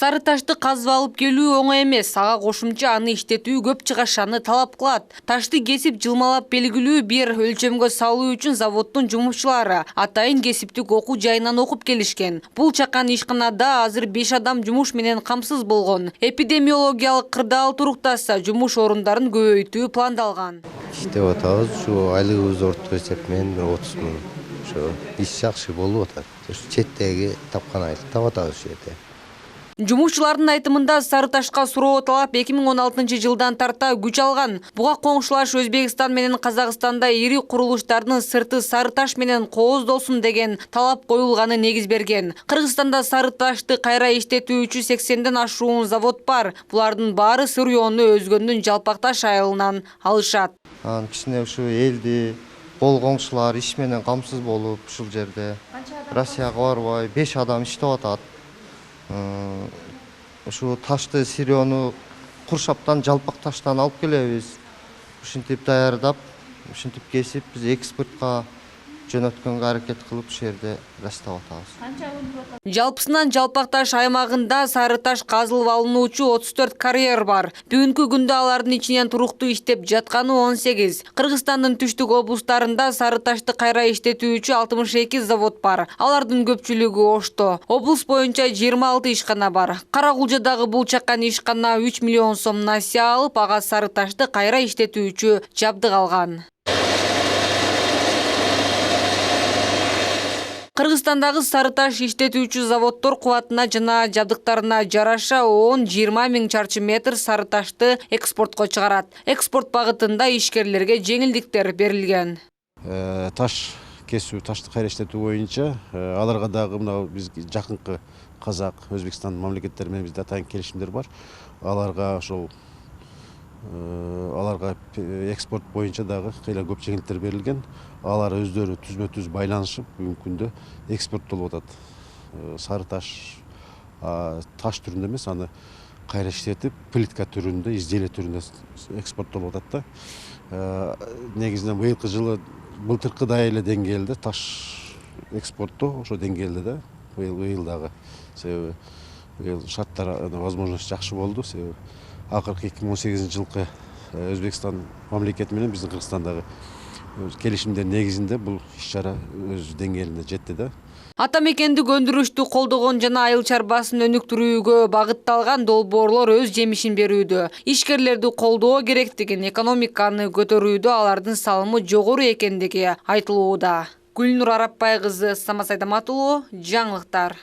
Сары ташты казып алып келүү оңой эмес. Ага кошумча аны иштетүү көп чыгашаны талап кылат. Ташты кесип жылмалап белгилүү бир өлчөмгө салуу үчүн заводдун жумушчулары атайын кесиптик окуу жайынан окуп келишкен. Бул чакан ишканада азыр 5 адам жумуш менен камсыз болгон. Эпидемиологиялык кырдаал туруктаса жумуш орундарын көбөйтүү пландалган. Иштеп атабыз, ушу айлыгыбыз орточо эсеп менен 30 миң. Ошо иш жакшы болуп атат. Четтеги тапкан айлык таап атабыз ушул жерде. Жумушчулардын айтымында Сары ташка суроо талап 2016 жылдан тарта күч алган. Буга коңшулаш Өзбекстан менен Казакстанда ири курулуштардын сырты сары таш менен кооздолсун деген талап коюлганы негиз берген. Кыргызстанда сары ташты кайра иштетүүчү 80ден ашуун завод бар. Булардын баары Сырыоону өзгөндүн Жалпакташ айылынан алышат. Кичине ушу элди кол коңшулар иш менен камсыз болуп ушул жерде Россияга барбай 5 адам иштеп атат. Ушу ташты Сырыоону Куршаптан Жалпакташтан алып келебиз. Ушинтип даярдап, ушинтип кесип биз экспортко жөнөткөнгө аракет кылып ушул жерде растап атабыз. Жалпысынан Жалпакташ аймагында сары таш казылып алынуучу 34 карьер бар. Бүгүнкү күндө алардын ичинен туруктуу иштеп жатканы 18. Кыргызстандын түштүк облустарында сары ташты кайра иштетүүчү 62 завод бар. Алардын көпчүлүгү Ошто. Облус боюнча 26 ишкана бар. Каракулжадагы бул чакан ишкана 3 миллион сом насия алып, ага сары ташты кайра иштетүүчү жабдык алган. Кыргызстандагы сары таш иштетүүчү заводдор кубатына жана жабдыктарына жараша 10-20 миң чарчы метр сары ташты экспортко чыгарат. Экспорт багытында ишкерлерге жеңилдиктер берилген. Таш кесүү, ташты кайра иштетүү боюнча аларга дагы мына биз жакынкы Казак, Өзбекстан мамлекеттери менен бизде атайын келишимдер бар. Аларга экспорт боюнча дагы кыйла көп жеңилдиктер берилген. Алар өздөрү түзмө-түз байланышып бүгүнкү күндө экспорттолуп атат. Сары таш таш түрүндө эмес, аны кайра иштетип, плитка түрүндө, изделие түрүндө экспорттолуп атат да. Негизинен быйылкы жылы былтыркыдай эле деңгээлде таш экспорту ошо деңгээлде да. Быйыл дагы себеби быйыл шарттар возможность жакшы болду. Себеби акыркы 2018 жылкы Өзбекстан мамлекети менен биздин Кыргызстандагы келишимдер негизинде бул иш-чара өз деңгээлине жетти да. Ата мекендик өндүрүштү колдогон жана айыл чарбасын өнүктүрүүгө багытталган долбоорлор өз жемишин берүүдө. Ишкерлерди колдоо керектигин, экономиканы көтөрүүдө алардын салымы жогору экендиги айтылууда. Гүлнур Арапбай кызы, Самат Сайдаматулу, жаңылыктар.